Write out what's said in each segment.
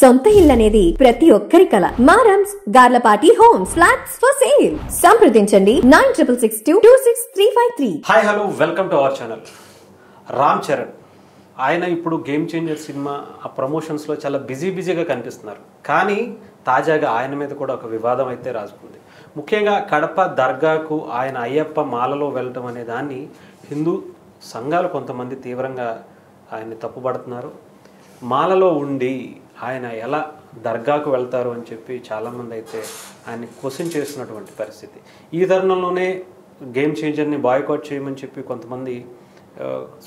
సొంత ఇల్లు అనేది ప్రతి ఒక్కరి కల. Marams Garlapati homes flats for sale. సంప్రదించండి 9662263353. Hi hello welcome to our channel. Ram Charan ఆయన ఇప్పుడు గేమ్ చేంజర్ సినిమా ఆ ప్రమోషన్స్లో చాలా బిజీగా కనిపిస్తున్నారు. కానీ తాజాగా ఆయన మీద కూడా ఒక వివాదం అయితే రాజుకుంది. ముఖ్యంగా కడప దర్గాకు ఆయన అయ్యప్ప మాలలో వెళ్ళటం అనే దాన్ని హిందూ సంఘాలు కొంతమంది తీవ్రంగా ఆయన్ని తప్పుపడుతున్నారు. మాలలో ఉండి ఆయన ఎలా దర్గాకు వెళ్తారు అని చెప్పి చాలామంది అయితే ఆయన్ని క్వశ్చన్ చేస్తున్నటువంటి పరిస్థితి. ఈ తరుణంలోనే గేమ్ చేంజర్ని బాయ్కాట్ చేయమని చెప్పి కొంతమంది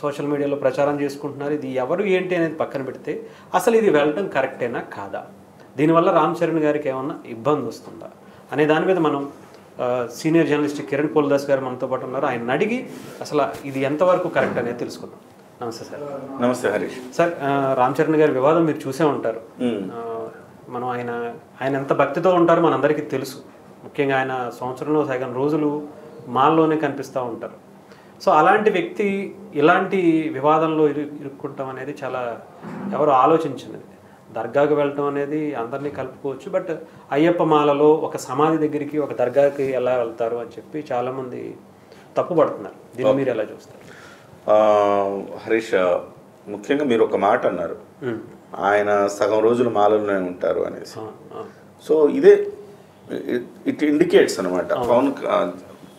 సోషల్ మీడియాలో ప్రచారం చేసుకుంటున్నారు. ఇది ఎవరు ఏంటి అనేది పక్కన పెడితే అసలు ఇది వెళ్ళడం కరెక్టేనా కాదా, దీనివల్ల రామ్ చరణ్ గారికి ఏమన్నా ఇబ్బంది వస్తుందా అనే దాని మీద మనం సీనియర్ జర్నలిస్ట్ కిరణ్ పోల్దాస్ గారు మనతో పాటు ఉన్నారు. ఆయన అడిగి అసలు ఇది ఎంతవరకు కరెక్ట్ అనేది తెలుసుకుందాం. నమస్తే సార్. నమస్తే హరీష్. సార్, రామ్ చరణ్ గారి వివాదం మీరు చూసే ఉంటారు. మనం ఆయన ఎంత భక్తితో ఉంటారో మనందరికీ తెలుసు. ముఖ్యంగా ఆయన సంవత్సరంలో సగం రోజులు మాల్లోనే కనిపిస్తూ ఉంటారు. సో అలాంటి వ్యక్తి ఇలాంటి వివాదంలో ఇరుక్కుంటాం అనేది చాలా ఎవరు ఆలోచించినది. దర్గాకు వెళ్ళటం అనేది అందరినీ కలుపుకోవచ్చు, బట్ అయ్యప్ప మాలలో ఒక సమాధి దగ్గరికి ఒక దర్గాకి ఎలా వెళ్తారు అని చెప్పి చాలామంది తప్పుపడుతున్నారు. దీన్ని మీరు ఎలా చూస్తారు? హరీష్, ముఖ్యంగా మీరు ఒక మాట అన్నారు, ఆయన సగం రోజులు మాలలోనే ఉంటారు అనేసి. సో ఇదే ఇట్ ఇండికేట్స్ అనమాట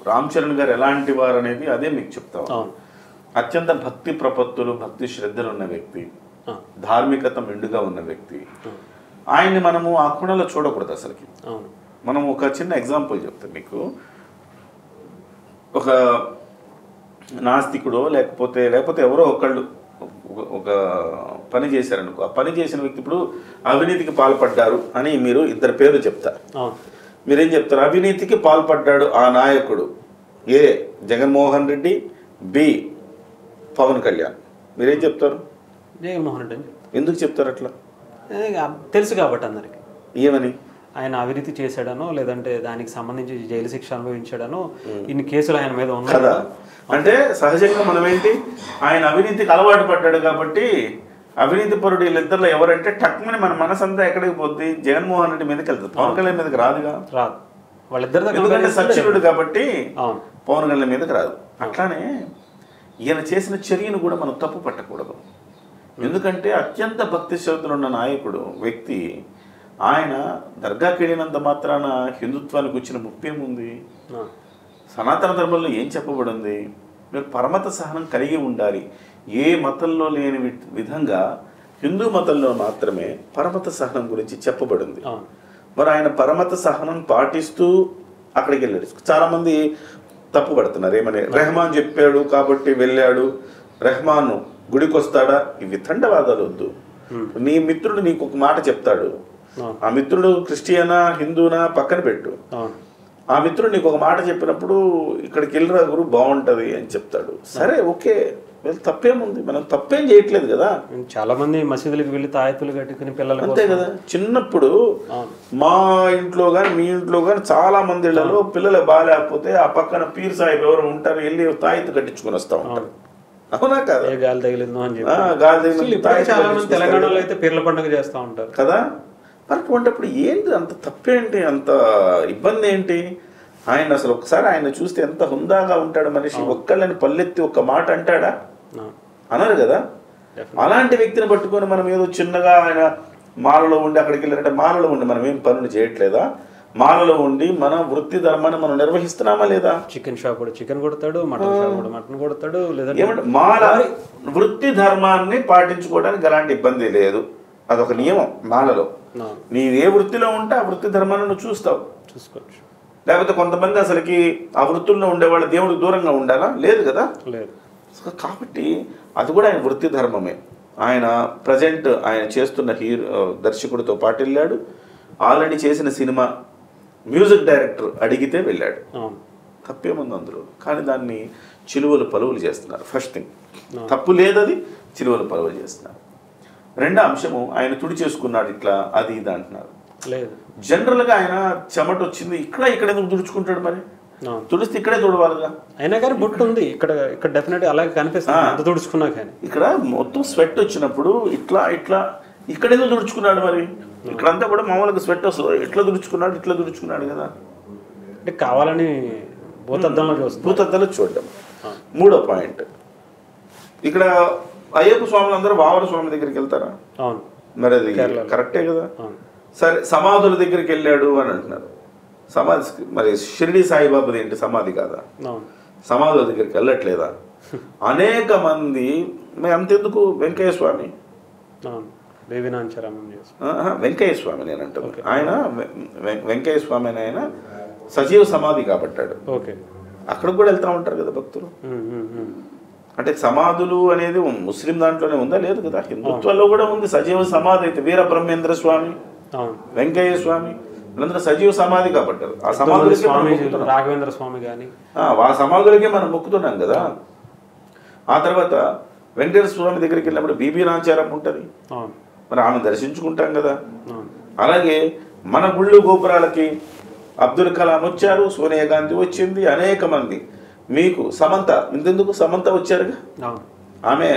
రామ్ చరణ్ గారు ఎలాంటి వారు అనేది అదే మీకు చెప్తాం. అత్యంత భక్తి ప్రపత్తులు, భక్తి శ్రద్ధలు ఉన్న వ్యక్తి, ధార్మికత మెండుగా ఉన్న వ్యక్తి. ఆయన్ని మనము ఆ కోణంలో చూడకూడదు అసలుకి. మనం ఒక చిన్న ఎగ్జాంపుల్ చెప్తాం మీకు. ఒక నాస్తికుడో లేకపోతే ఎవరో ఒకళ్ళు ఒక పని చేశారనుకో, ఆ పని చేసిన వ్యక్తి ఇప్పుడు అవినీతికి పాల్పడ్డారు అని మీరు ఇద్దరు పేర్లు చెప్తారు. మీరేం చెప్తారు? అవినీతికి పాల్పడ్డాడు ఆ నాయకుడు ఏ జగన్మోహన్ రెడ్డి, బి పవన్ కళ్యాణ్. మీరేం చెప్తారు? జగన్మోహన్ రెడ్డి. ఎందుకు చెప్తారు అట్లా? తెలుసు కాబట్టి అందరికి. ఏమని? ఆయన అవినీతి చేశాడనో లేదంటే దానికి సంబంధించి జైలు శిక్ష అనుభవించాడనో ఇన్ని కేసులు ఆయన మీద ఉన్నాయి కదా. అంటే సహజంగా మనం ఏంటి, ఆయన అవినీతికి అలవాటు పడ్డాడు కాబట్టి అవినీతి పరుడు వీళ్ళిద్దరిలో ఎవరంటే టక్మని మన మనసంతా ఎక్కడికి పోద్ది? జగన్మోహన్ రెడ్డి మీదకి వెళ్తుంది, పవన్ కళ్యాణ్ మీదకి రాదుగా. రాదు. వాళ్ళిద్దరు ఎందుకంటే సచ్చివుడు కాబట్టి పవన్ కళ్యాణ్ మీదకి రాదు. అట్లానే ఈయన చేసిన చర్యను కూడా మనం తప్పు పట్టకూడదు. ఎందుకంటే అత్యంత భక్తి శ్రద్ధలు ఉన్న నాయకుడు వ్యక్తి ఆయన దర్గాకి వెళ్ళినంత మాత్రాన హిందుత్వానికి వచ్చిన ముప్పేముంది? సనాతన ధర్మంలో ఏం చెప్పబడింది? మీరు పరమత సహనం కలిగి ఉండాలి. ఏ మతంలో లేని విధంగా హిందూ మతంలో మాత్రమే పరమత సహనం గురించి చెప్పబడింది. మరి ఆయన పరమత సహనం పాటిస్తూ అక్కడికి వెళ్ళాడు. చాలామంది తప్పు పడుతున్నారు. ఏమని? రెహమాన్ చెప్పాడు కాబట్టి వెళ్ళాడు, రెహమాన్ గుడికి వస్తాడా? ఇవి తండవాదాలు వద్దు. నీ మిత్రుడు నీకు ఒక మాట చెప్తాడు, ఆ మిత్రుడు క్రిస్టియనా హిందూనా పక్కన పెట్టు. ఆ మిత్రుడు నీకు ఒక మాట చెప్పినప్పుడు ఇక్కడికి వెళ్ళిరా గురు బాగుంటది అని చెప్తాడు. సరే, ఓకే, తప్పేముంది? మనం తప్పేం చేయట్లేదు కదా. చాలా మంది మసీదులకు వెళ్ళి తాయెత్తులు కట్టుకుని పిల్లలు, అంతే కదా. చిన్నప్పుడు మా ఇంట్లో కానీ మీ ఇంట్లో కానీ చాలా మంది ఇళ్లలో పిల్లలు బాగాలేకపోతే ఆ పక్కన పీర్ సాహిబ్ ఎవరు ఉంటారు, వెళ్ళి తాయెత్తు కట్టించుకొని వస్తా ఉంటారు. అవునా కదా? గాలి తగిలిందో అని చెప్పి తెలంగాణలో అయితే పీర్ల పండుగ చేస్తూ ఉంటారు కదా. మరి అటువంటిప్పుడు ఏంటి అంత తప్పేంటి, అంత ఇబ్బంది ఏంటి? ఆయన అసలు ఒకసారి ఆయన చూస్తే ఎంత హుందాగా ఉంటాడు మనిషి. ఒక్కళ్ళని పల్లెత్తి ఒక్క మాట అంటాడా? అన్నారు కదా. అలాంటి వ్యక్తిని పట్టుకొని మనం ఏదో చిన్నగా ఆయన మాలలో ఉండి అక్కడికి వెళ్ళారంటే, మాలలో ఉండి మనం ఏం పనులు చేయట్లేదా? మాలలో ఉండి మన వృత్తి ధర్మాన్ని మనం నిర్వహిస్తున్నామా లేదా? చికెన్ షాప్ కూడా చికెన్ కొడతాడు, మటన్ షాప్ కూడా మటన్ కొడతాడు. ఏమంటే మాల వృత్తి ధర్మాన్ని పాటించుకోవడానికి ఎలాంటి ఇబ్బంది లేదు. అదొక నియమం మాలలో. నీవు ఏ వృత్తిలో ఉంటే ఆ వృత్తి ధర్మాన్ని నువ్వు చూసుకోవచ్చు. లేకపోతే కొంతమంది అసలుకి ఆ వృత్తుల్లో ఉండేవాళ్ళు దేవుడికి దూరంగా ఉండాలా? లేదు కదా. లేదు. కాబట్టి అది కూడా ఆయన వృత్తి ధర్మమే. ఆయన ప్రజెంట్ ఆయన చేస్తున్న దర్శకుడితో పాటు వెళ్ళాడు. ఆల్రెడీ చేసిన సినిమా మ్యూజిక్ డైరెక్టర్ అడిగితే వెళ్ళాడు. తప్పేముంది అందులో? కానీ దాన్ని చిలువలు పలువులు చేస్తున్నారు. ఫస్ట్ థింగ్ తప్పు లేదది, చిలువలు పలువులు చేస్తున్నారు. రెండో అంశము, ఆయన తుడి చేసుకున్నాడు ఇట్లా అది ఇది అంటున్నారు. లేదు, జనరల్గా ఆయన చెమట వచ్చింది ఇక్కడ ఎందుకు తుడుచుకుంటాడు? మరి తుడిస్తే ఇక్కడే తుడవాలిగా. అయినా కానీ బొట్టు ఉంది ఇక్కడ డెఫినెట్ అలాగే కనిపిస్తుంది తుడుచుకున్నా. కానీ ఇక్కడ మొత్తం స్వెట్ వచ్చినప్పుడు ఇట్లా ఇక్కడ ఎందుకు దుడుచుకున్నాడు మరి? ఇక్కడంతా కూడా మామూలుగా స్వెట్ వస్తుంది, ఇట్లా దుడుచుకున్నాడు కదా. అంటే కావాలని భూతద్దంలో చూడడం. మూడో పాయింట్, ఇక్కడ అయ్యప్ప స్వాములు అందరూ వావర స్వామి దగ్గరికి వెళ్తారా? మరి అది కరెక్టే కదా. సరే, సమాధుల దగ్గరికి వెళ్ళాడు అని అంటున్నారు. సమాధి మరి షిరిడి సాయిబాబాది ఏంటి సమాధి కాదా? సమాధుల దగ్గరికి వెళ్ళట్లేదా? అనేక మంది, అంతెందుకు వెంకయ్య స్వామి, వెంకయ్య స్వామి నేను అంటాను, ఆయన వెంకయ్య స్వామి అని ఆయన సజీవ సమాధి కాబట్టాడు. అక్కడికి కూడా వెళ్తూ ఉంటారు కదా భక్తులు. అంటే సమాధులు అనేది ముస్లిం దాంట్లోనే ఉందా? లేదు కదా, హిందుత్వంలో కూడా ఉంది సజీవ సమాధి. అయితే వీర బ్రహ్మేంద్ర స్వామి, వెంకయ్య స్వామి వీళ్ళందరూ సజీవ సమాధి కాబట్టారు. ఆ సమాధులకి రాఘవేంద్ర స్వామి కానీ ఆ సమాధులకే మనం మొక్కుతున్నాం కదా. ఆ తర్వాత వెంకటేశ్వర స్వామి దగ్గరికి వెళ్ళినప్పుడు బీబీ నాచారం ఉంటుంది, మరి ఆమె దర్శించుకుంటాం కదా. అలాగే మన గుళ్ళు గోపురాలకి అబ్దుల్ కలాం వచ్చారు, సోనియా గాంధీ వచ్చింది, అనేక మంది. మీకు సమంత, ఇంతెందుకు సమంత వచ్చారుగా, ఆమె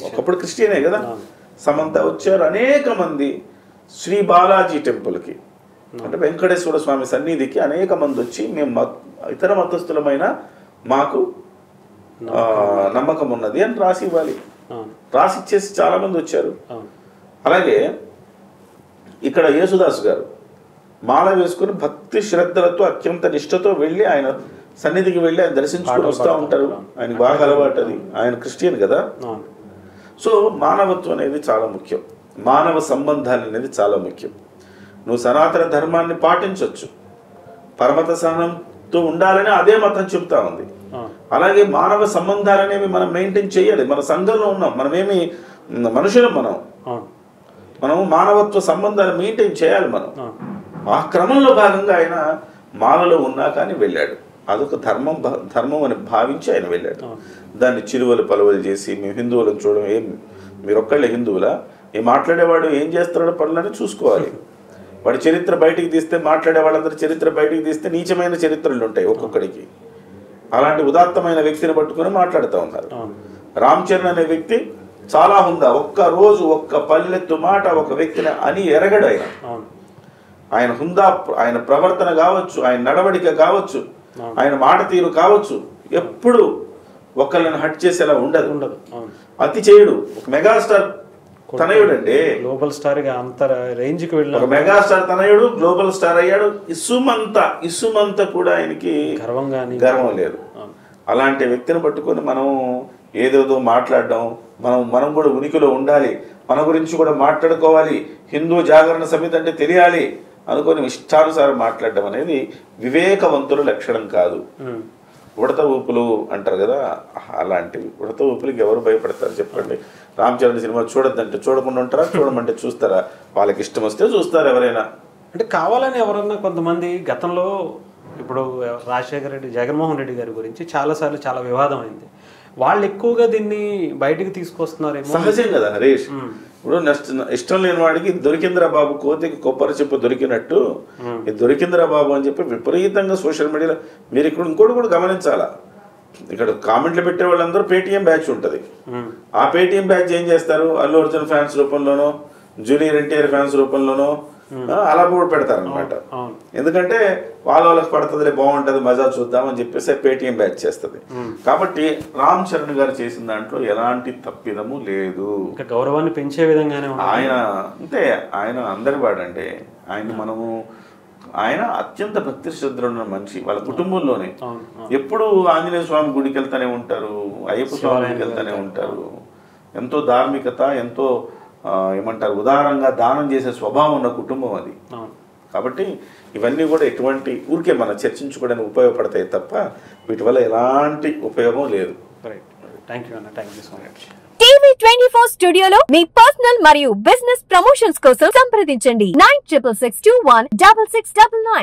ఒకప్పుడు క్రిస్టియనే కదా. సమంత వచ్చారు, అనేక మంది. శ్రీ బాలాజీ టెంపుల్కి అంటే వెంకటేశ్వర స్వామి సన్నిధికి అనేక మంది వచ్చి మేము ఇతర మతస్థులమైన మాకు నమ్మకం ఉన్నది అని రాసి ఇవ్వాలి. రాసి ఇచ్చేసి చాలా మంది వచ్చారు. అలాగే ఇక్కడ యేసుదాస్ గారు మాల వేసుకుని భక్తి శ్రద్ధలతో అత్యంత నిష్ఠతో వెళ్ళి ఆయన సన్నిధికి వెళ్ళి ఆయన దర్శించుకుని వస్తూ ఉంటారు. ఆయనకు బాగా అలవాటు అది, ఆయన క్రిస్టియన్ కదా. సో మానవత్వం అనేది చాలా ముఖ్యం, మానవ సంబంధాలు అనేది చాలా ముఖ్యం. నువ్వు సనాతన ధర్మాన్ని పాటించవచ్చు, పరమత సహనంతో ఉండాలని అదే మతం చెబుతా ఉంది. అలాగే మానవ సంబంధాలు అనేవి మనం మెయింటైన్ చేయాలి. మన సంఘంలో ఉన్నాం, మనమేమి మనుషులం, మనం మానవత్వ సంబంధాలు మెయింటైన్ చేయాలి మనం. ఆ క్రమంలో భాగంగా ఆయన మాలలో ఉన్నా కానీ వెళ్ళాడు. అదొక ధర్మం అని భావించి ఆయన వెళ్ళాడు. దాన్ని చిలువలు పలువలు చేసి మేము హిందువులను చూడడం, ఏం మీరొక్కళ్ళే హిందువులా? ఏ మాట్లాడేవాడు ఏం చేస్తాడో పనులని చూసుకోవాలి. వాడి చరిత్ర బయటికి తీస్తే, మాట్లాడే వాళ్ళందరి చరిత్ర బయటికి తీస్తే నీచమైన చరిత్రలు ఉంటాయి ఒక్కొక్కడికి. అలాంటి ఉదాత్తమైన వ్యక్తిని పట్టుకుని మాట్లాడుతూ ఉన్నారు. రామ్ చరణ్ అనే వ్యక్తి చాలా హుందా, ఒక్క రోజు ఒక్క పల్లెత్తు మాట ఒక వ్యక్తిని అని ఎరగడు ఆయన. ఆయన హుందా, ఆయన ప్రవర్తన కావచ్చు, ఆయన నడవడిక కావచ్చు, ఆయన మాట తీరు కావచ్చు, ఎప్పుడు ఒకళ్ళని హట్ చేసేలా ఉండదు. అతి చేయడు. ఒక మెగాస్టార్ తనయుడు అండి, గ్లోబల్ స్టార్ అంత రేంజ్ కి వెళ్ళి, ఒక మెగాస్టార్ తనయుడు గ్లోబల్ స్టార్ అయ్యాడు. ఇసుమంత కూడా ఆయనకి గర్వం లేదు. అలాంటి వ్యక్తిని పట్టుకొని మనం ఏదేదో మాట్లాడడం, మనం కూడా ఉనికిలో ఉండాలి, మన గురించి కూడా మాట్లాడుకోవాలి, హిందూ జాగరణ సమితి అంటే తెలియాలి అనుకొని ఇష్టానుసారం మాట్లాడడం అనేది వివేకవంతుల లక్షణం కాదు. ఉడత ఊపులు అంటారు కదా, అలాంటివి. ఉడత ఊపులకి ఎవరు భయపడతారు చెప్పండి? రామ్ చరణ్ సినిమా చూడొద్దంటే చూడకుండా ఉంటారా? చూడమంటే చూస్తారా? వాళ్ళకి ఇష్టం వస్తే చూస్తారు ఎవరైనా. అంటే కావాలని ఎవరన్నా కొంతమంది గతంలో, ఇప్పుడు రాజశేఖర రెడ్డి, జగన్మోహన్ రెడ్డి గారి గురించి చాలాసార్లు చాలా వివాదం అయింది. వాళ్ళు ఎక్కువగా దీన్ని బయటికి తీసుకొస్తున్నారేమో. సహజం కదా హరీష్. ఇప్పుడు ఇష్టం లేని వాడికి దొరికిందిరా బాబు, కోతికి కొబ్బరి చెప్పు దొరికినట్టు ఇది దొరికిందిరా బాబు అని చెప్పి విపరీతంగా సోషల్ మీడియాలో. మీరు ఇక్కడ ఇంకోటి కూడా గమనించాలా, ఇక్కడ కామెంట్లు పెట్టే వాళ్ళందరూ పేటీఎం బ్యాచ్ ఉంటుంది. ఆ పేటీఎం బ్యాచ్ ఏం చేస్తారు? అల్లు అర్జున్ ఫ్యాన్స్ రూపంలోనో, జూనియర్ ఎన్టీఆర్ ఫ్యాన్స్ రూపంలోనో అలా కూడా పెడతారు అనమాట. ఎందుకంటే వాళ్ళకి పడుతుందిలే, బాగుంటుంది, మజా చూద్దామని చెప్పేసి పేటీఎం బ్యాచ్ చేస్తుంది. కాబట్టి రామ్ చరణ్ గారు చేసిన దాంట్లో ఎలాంటి తప్పిదము లేదు. గౌరవాన్ని పెంచే విధంగానే ఆయన అంతే, ఆయన అందరి వాడండి. ఆయన అత్యంత భక్తి శ్రద్ధలు ఉన్న మనిషి. వాళ్ళ కుటుంబంలోనే ఎప్పుడు ఆంజనేయ స్వామి గుడికి వెళ్తానే ఉంటారు, అయ్యప్ప స్వామి గుడికి వెళ్తానే ఉంటారు. ఎంతో ధార్మికత, ఎంతో ఏమంటారు ఉదారంగా దానం చేసే స్వభావం ఉన్న కుటుంబం అది. కాబట్టి ఇవన్నీ కూడా ఎటువంటి ఊరికే మనం చర్చించుకోవడానికి ఉపయోగపడతాయి తప్ప వీటి వల్ల ఎలాంటి ఉపయోగం లేదు. TV24 స్టూడియోలో మీ పర్సనల్ మరియు బిజినెస్ ప్రమోషన్స్ కోసం సంప్రదించండి 9662166699.